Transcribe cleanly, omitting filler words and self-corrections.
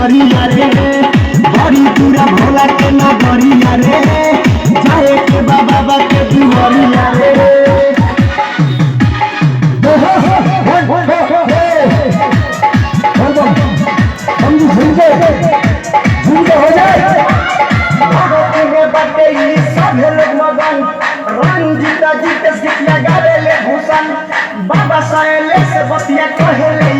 दुआरिया रे बड़ी पूरा भोला के नगरिया रे जाए के बाबा के दुआरिया रे हो जाए रंजीता जी के सिटिया गावे ले भूषण बाबा साहेले से बतिया कहे ले